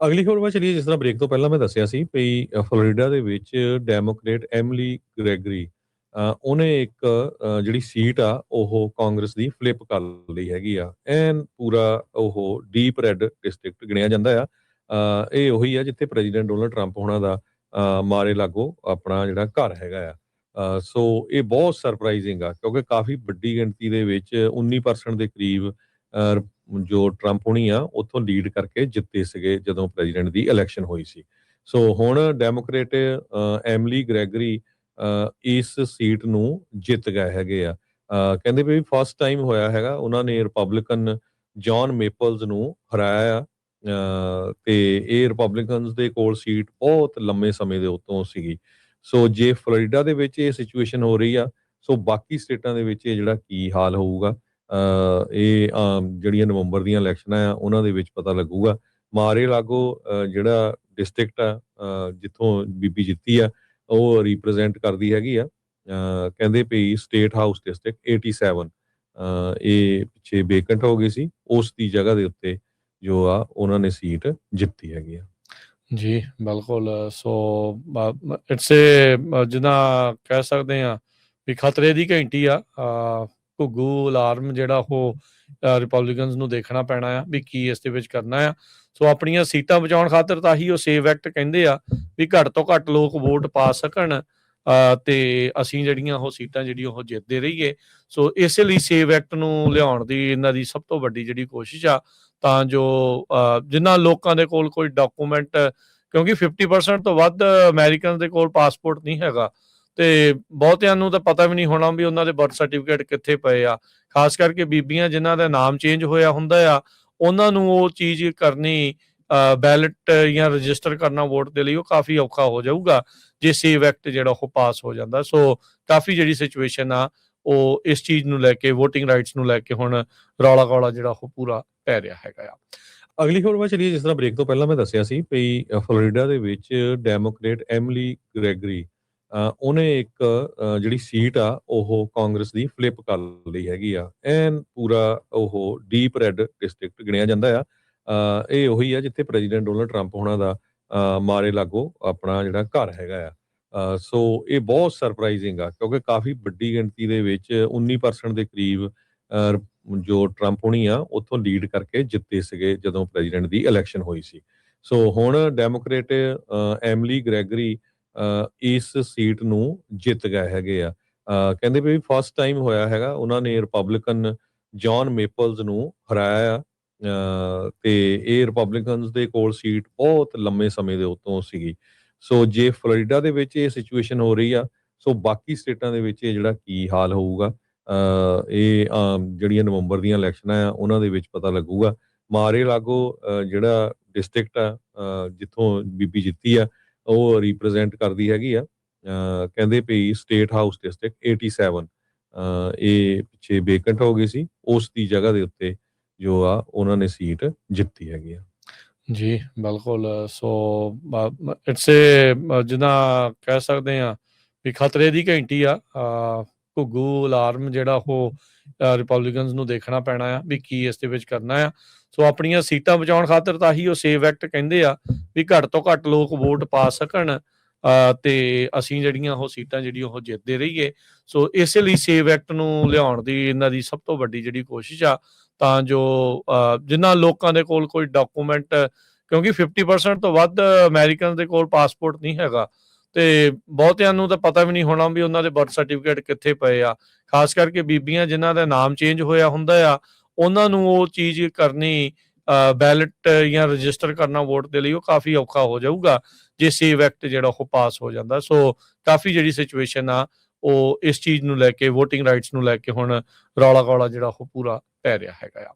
ਅਗਲੀ ਖਬਰ ਵੱਲ ਚਲੀਏ। ਜਿਸ ਤਰ੍ਹਾਂ ਬ੍ਰੇਕ ਤੋਂ ਪਹਿਲਾਂ ਮੈਂ ਦੱਸਿਆ ਸੀ ਵੀ ਫਲੋਰੀਡਾ ਦੇ ਵਿੱਚ ਡੈਮੋਕ੍ਰੇਟ ਐਮਿਲੀ ਗ੍ਰੈਗਰੀ ਉਹਨੇ ਇੱਕ ਜਿਹੜੀ ਸੀਟ ਆ ਉਹ ਕਾਂਗਰਸ ਦੀ ਫਲਿੱਪ ਕਰ ਲਈ ਹੈਗੀ ਆ। ਐਨ ਪੂਰਾ ਉਹ ਡੀਪ ਰੈੱਡ ਡਿਸਟ੍ਰਿਕਟ ਗਿਣਿਆ ਜਾਂਦਾ ਆ। ਇਹ ਉਹੀ ਆ ਜਿੱਥੇ ਪ੍ਰੈਜ਼ੀਡੈਂਟ ਡੋਨਲਡ ਟਰੰਪ ਹੋਣਾ ਦਾ ਮਾਰੇ ਲਾਗੋ ਆਪਣਾ ਜਿਹੜਾ ਘਰ ਹੈਗਾ ਆ। ਸੋ ਇਹ ਬਹੁਤ ਸਰਪ੍ਰਾਈਜ਼ਿੰਗ ਆ ਕਿਉਂਕਿ ਕਾਫੀ ਵੱਡੀ ਗਿਣਤੀ ਦੇ ਵਿੱਚ 19% ਦੇ ਕਰੀਬ ਜੋ ਟਰੰਪ ਹੋਣੀ ਆ ਉੱਥੋਂ ਲੀਡ ਕਰਕੇ ਜਿੱਤੇ ਸੀਗੇ ਜਦੋਂ ਪ੍ਰੈਜ਼ੀਡੈਂਟ ਦੀ ਇਲੈਕਸ਼ਨ ਹੋਈ ਸੀ। ਸੋ ਹੁਣ ਡੈਮੋਕ੍ਰੇਟ ਐਮਿਲੀ ਗ੍ਰੈਗਰੀ ਇਸ ਸੀਟ ਨੂੰ ਜਿੱਤ ਗਏ ਹੈਗੇ ਆ। ਕਹਿੰਦੇ ਵੀ ਫਸਟ ਟਾਈਮ ਹੋਇਆ ਹੈਗਾ ਉਹਨਾਂ ਨੇ ਰਿਪਬਲਿਕਨ ਜੌਨ ਮੇਪਲਸ ਨੂੰ ਹਰਾਇਆ ਆ। ਤੇ ਇਹ ਰਿਪਬਲਿਕਨਸ ਦੇ ਕੋਲ ਸੀਟ ਬਹੁਤ ਲੰਮੇ ਸਮੇਂ ਦੇ ਉੱਤੋਂ ਸੀਗੀ। ਸੋ ਜੇ ਫਲੋਰੀਡਾ ਦੇ ਵਿੱਚ ਇਹ ਸਿਚੁਏਸ਼ਨ ਹੋ ਰਹੀ ਆ, ਸੋ ਬਾਕੀ ਸਟੇਟਾਂ ਦੇ ਵਿੱਚ ਇਹ ਜਿਹੜਾ ਕੀ ਹਾਲ ਹੋਊਗਾ ਇਹ ਜਿਹੜੀਆਂ ਨਵੰਬਰ ਦੀਆਂ ਇਲੈਕਸ਼ਨਾਂ ਆ ਉਹਨਾਂ ਦੇ ਵਿੱਚ ਪਤਾ ਲੱਗੂਗਾ। ਮਾਰੇ ਲਾਗੋ ਜਿਹੜਾ ਡਿਸਟ੍ਰਿਕਟ ਆ ਜਿੱਥੋਂ ਬੀਬੀ ਜਿੱਤੀ ਆ ਉਹ ਰਿਪਰੈਜ਼ੈਂਟ ਕਰਦੀ ਹੈਗੀ ਆ। ਕਹਿੰਦੇ ਵੀ ਸਟੇਟ ਹਾਊਸ ਡਿਸਟ੍ਰਿਕਟ 87 ਇਹ ਪਿੱਛੇ ਵੇਕੈਂਟ ਹੋ ਗਈ ਸੀ, ਉਸ ਦੀ ਜਗ੍ਹਾ ਦੇ ਉੱਤੇ ਜੋ ਆ ਉਹਨਾਂ ਨੇ ਸੀਟ ਜਿੱਤੀ ਹੈਗੀ ਆ। ਜੀ ਬਿਲਕੁਲ। ਸੋ ਇਟਸ ਏ ਜਿੱਦਾਂ ਕਹਿ ਸਕਦੇ ਆ ਵੀ ਖਤਰੇ ਦੀ ਘੰਟੀ ਆ। ਘੁੱਗੂ ਅਲਾਰਮ ਜਿਹੜਾ ਉਹ ਰਿਪਬਲਿਕਨਸ ਨੂੰ ਦੇਖਣਾ ਪੈਣਾ ਆ ਵੀ ਕੀ ਇਸ ਦੇ ਵਿੱਚ ਕਰਨਾ ਆ। ਸੋ ਆਪਣੀਆਂ ਸੀਟਾਂ ਬਚਾਉਣ ਖਾਤਰ ਤਾਂ ਹੀ ਉਹ ਸੇਵ ਐਕਟ ਕਹਿੰਦੇ ਆ ਵੀ ਘੱਟ ਤੋਂ ਘੱਟ ਲੋਕ ਵੋਟ ਪਾ ਸਕਣ ਤੇ ਅਸੀਂ ਜਿਹੜੀਆਂ ਉਹ ਸੀਟਾਂ ਜਿਹੜੀਆਂ ਉਹ ਜਿੱਤਦੇ ਰਹੀਏ। ਸੋ ਇਸੇ ਲਈ ਸੇਵ ਐਕਟ ਨੂੰ ਲਿਆਉਣ ਦੀ ਇਹਨਾਂ ਦੀ ਸਭ ਤੋਂ ਵੱਡੀ ਜਿਹੜੀ ਕੋਸ਼ਿਸ਼ ਆ ਤਾਂ ਜੋ ਜਿਨ੍ਹਾਂ ਲੋਕਾਂ ਦੇ ਕੋਲ ਕੋਈ ਡਾਕੂਮੈਂਟ, ਕਿਉਂਕਿ 50% ਤੋਂ ਵੱਧ ਅਮਰੀਕਨ ਦੇ ਕੋਲ ਪਾਸਪੋਰਟ ਨਹੀਂ ਹੈਗਾ ਤੇ ਬਹੁਤਿਆਂ ਨੂੰ ਤਾਂ ਪਤਾ ਵੀ ਨਹੀਂ ਹੋਣਾ ਵੀ ਉਹਨਾਂ ਦੇ ਬਰਥ ਸਰਟੀਫਿਕੇਟ ਕਿੱਥੇ ਪਏ ਆ। ਖਾਸ ਕਰਕੇ ਬੀਬੀਆਂ ਜਿਨ੍ਹਾਂ ਦਾ ਨਾਮ ਚੇਂਜ ਹੋਇਆ ਹੁੰਦਾ ਆ ਉਹਨਾਂ ਨੂੰ ਉਹ ਚੀਜ਼ ਕਰਨੀ ਬੈਲਟ ਜਾਂ ਰਜਿਸਟਰ ਕਰਨਾ ਵੋਟ ਦੇ ਲਈ ਉਹ ਕਾਫੀ ਔਖਾ ਹੋ ਜਾਊਗਾ ਜੇ ਸੇਵ ਐਕਟ ਜਿਹੜਾ ਉਹ ਪਾਸ ਹੋ ਜਾਂਦਾ। ਸੋ ਕਾਫੀ ਜਿਹੜੀ ਸਿਚੁਏਸ਼ਨ ਆ ਉਹ ਇਸ ਚੀਜ਼ ਨੂੰ ਲੈ ਕੇ, ਵੋਟਿੰਗ ਰਾਈਟਸ ਨੂੰ ਲੈ ਕੇ ਹੁਣ ਰੌਲਾ ਗੌਲਾ ਜਿਹੜਾ ਉਹ ਪੂਰਾ ਪੈ ਰਿਹਾ ਹੈਗਾ ਆ। ਅਗਲੀ ਖਬਰ ਵੱਲ ਚਲੀਏ। ਜਿਸ ਤਰ੍ਹਾਂ ਬ੍ਰੇਕ ਤੋਂ ਪਹਿਲਾਂ ਮੈਂ ਦੱਸਿਆ ਸੀ ਵੀ ਫਲੋਰੀਡਾ ਦੇ ਵਿੱਚ ਡੈਮੋਕ੍ਰੇਟ ਐਮਿਲੀ ਗ੍ਰੈਗਰੀ ਉਹਨੇ ਇੱਕ ਜਿਹੜੀ ਸੀਟ ਆ ਉਹ ਕਾਂਗਰਸ ਦੀ ਫਲਿੱਪ ਕਰ ਲਈ ਹੈਗੀ ਆ। ਐਨ ਪੂਰਾ ਉਹ ਡੀਪ ਰੈੱਡ ਡਿਸਟ੍ਰਿਕਟ ਗਿਣਿਆ ਜਾਂਦਾ ਆ। ਇਹ ਉਹੀ ਆ ਜਿੱਥੇ ਪ੍ਰੈਜ਼ੀਡੈਂਟ ਡੋਨਲਡ ਟਰੰਪ ਹੋਣਾ ਦਾ ਮਾਰੇ ਲਾਗੋ ਆਪਣਾ ਜਿਹੜਾ ਘਰ ਹੈਗਾ ਆ। ਸੋ ਇਹ ਬਹੁਤ ਸਰਪ੍ਰਾਈਜ਼ਿੰਗ ਆ ਕਿਉਂਕਿ ਕਾਫੀ ਵੱਡੀ ਗਿਣਤੀ ਦੇ ਵਿੱਚ 19% ਦੇ ਕਰੀਬ ਜੋ ਟਰੰਪ ਹੋਣੀ ਆ ਉੱਥੋਂ ਲੀਡ ਕਰਕੇ ਜਿੱਤੇ ਸੀਗੇ ਜਦੋਂ ਪ੍ਰੈਜ਼ੀਡੈਂਟ ਦੀ ਇਲੈਕਸ਼ਨ ਹੋਈ ਸੀ। ਸੋ ਹੁਣ ਡੈਮੋਕ੍ਰੇਟ ਐਮਿਲੀ ਗ੍ਰੈਗਰੀ ਇਸ ਸੀਟ ਨੂੰ ਜਿੱਤ ਗਏ ਹੈਗੇ ਆ। ਕਹਿੰਦੇ ਵੀ ਫਸਟ ਟਾਈਮ ਹੋਇਆ ਹੈਗਾ ਉਹਨਾਂ ਨੇ ਰਿਪਬਲਿਕਨ ਜੌਨ ਮੇਪਲਸ ਨੂੰ ਹਰਾਇਆ ਆ। ਤੇ ਇਹ ਰਿਪਬਲਿਕਨਸ ਦੇ ਕੋਲ ਸੀਟ ਬਹੁਤ ਲੰਮੇ ਸਮੇਂ ਦੇ ਉੱਤੋਂ ਸੀਗੀ। ਸੋ ਜੇ ਫਲੋਰੀਡਾ ਦੇ ਵਿੱਚ ਇਹ ਸਿਚੁਏਸ਼ਨ ਹੋ ਰਹੀ ਆ, ਸੋ ਬਾਕੀ ਸਟੇਟਾਂ ਦੇ ਵਿੱਚ ਇਹ ਜਿਹੜਾ ਕੀ ਹਾਲ ਹੋਊਗਾ ਇਹ ਜਿਹੜੀਆਂ ਨਵੰਬਰ ਦੀਆਂ ਇਲੈਕਸ਼ਨਾਂ ਆ ਉਹਨਾਂ ਦੇ ਵਿੱਚ ਪਤਾ ਲੱਗੂਗਾ। ਮਾਰੇ ਲਾਗੋ ਜਿਹੜਾ ਡਿਸਟ੍ਰਿਕਟ ਆ ਜਿੱਥੋਂ ਬੀਬੀ ਜਿੱਤੀ ਆ ਉਹ ਰਿਪਰੈਜ਼ੈਂਟ ਕਰਦੀ ਹੈਗੀ ਆ। ਕਹਿੰਦੇ ਵੀ ਸਟੇਟ ਹਾਊਸ ਡਿਸਟ੍ਰਿਕਟ 87 ਇਹ ਪਿੱਛੇ ਵੇਕੈਂਟ ਹੋ ਗਈ ਸੀ, ਉਸ ਦੀ ਜਗ੍ਹਾ ਦੇ ਉੱਤੇ ਜੋ ਆ ਉਹਨਾਂ ਨੇ ਸੀਟ ਜਿੱਤੀ ਹੈਗੀ ਆ। ਜੀ ਬਿਲਕੁਲ। ਸੋ ਇਟਸ ਏ ਜਿੱਦਾਂ ਕਹਿ ਸਕਦੇ ਆ ਵੀ ਖਤਰੇ ਦੀ ਘੰਟੀ ਆ। ਘੁੱਗੂ ਅਲਾਰਮ ਜਿਹੜਾ ਉਹ ਰਿਪਬਲਿਕਨਸ ਨੂੰ ਦੇਖਣਾ ਪੈਣਾ ਆ ਵੀ ਕੀ ਇਸ ਦੇ ਵਿੱਚ ਕਰਨਾ ਆ। ਸੋ ਆਪਣੀਆਂ ਸੀਟਾਂ ਬਚਾਉਣ ਖਾਤਰ ਤਾਂ ਹੀ ਉਹ ਸੇਵ ਐਕਟ ਕਹਿੰਦੇ ਆ ਵੀ ਘੱਟ ਤੋਂ ਘੱਟ ਲੋਕ ਵੋਟ ਪਾ ਸਕਣ ਤੇ ਅਸੀਂ ਜਿਹੜੀਆਂ ਉਹ ਸੀਟਾਂ ਜਿਹੜੀਆਂ ਉਹ ਜਿੱਤਦੇ ਰਹੀਏ। ਸੋ ਇਸੇ ਲਈ ਸੇਵ ਐਕਟ ਨੂੰ ਲਿਆਉਣ ਦੀ ਇਹਨਾਂ ਦੀ ਸਭ ਤੋਂ ਵੱਡੀ ਜਿਹੜੀ ਕੋਸ਼ਿਸ਼ ਆ ਤਾਂ ਜੋ ਜਿਨ੍ਹਾਂ ਲੋਕਾਂ ਦੇ ਕੋਲ ਕੋਈ ਡਾਕੂਮੈਂਟ, ਕਿਉਂਕਿ 50% ਤੋਂ ਵੱਧ ਅਮਰੀਕਨ ਦੇ ਕੋਲ ਪਾਸਪੋਰਟ ਨਹੀਂ ਹੈਗਾ ਤੇ ਬਹੁਤਿਆਂ ਨੂੰ ਤਾਂ ਪਤਾ ਵੀ ਨਹੀਂ ਹੋਣਾ ਵੀ ਉਹਨਾਂ ਦੇ ਬਰਥ ਸਰਟੀਫਿਕੇਟ ਕਿੱਥੇ ਪਏ ਆ। ਖਾਸ ਕਰਕੇ ਬੀਬੀਆਂ ਜਿਨ੍ਹਾਂ ਦਾ ਨਾਮ ਚੇਂਜ ਹੋਇਆ ਹੁੰਦਾ ਆ ਉਹਨਾਂ ਨੂੰ ਉਹ ਚੀਜ਼ ਕਰਨੀ ਬੈਲਟ ਜਾਂ ਰਜਿਸਟਰ ਕਰਨਾ ਵੋਟ ਦੇ ਲਈ ਉਹ ਕਾਫੀ ਔਖਾ ਹੋ ਜਾਊਗਾ ਜੇ ਸੇਵ ਐਕਟ ਜਿਹੜਾ ਉਹ ਪਾਸ ਹੋ ਜਾਂਦਾ। ਸੋ ਕਾਫੀ ਜਿਹੜੀ ਸਿਚੁਏਸ਼ਨ ਆ ਉਹ ਇਸ ਚੀਜ਼ ਨੂੰ ਲੈ ਕੇ, ਵੋਟਿੰਗ ਰਾਈਟਸ ਨੂੰ ਲੈ ਕੇ ਹੁਣ ਰੌਲਾ ਗੌਲਾ ਜਿਹੜਾ ਉਹ ਪੂਰਾ ਪੈ ਰਿਹਾ ਹੈਗਾ ਆ।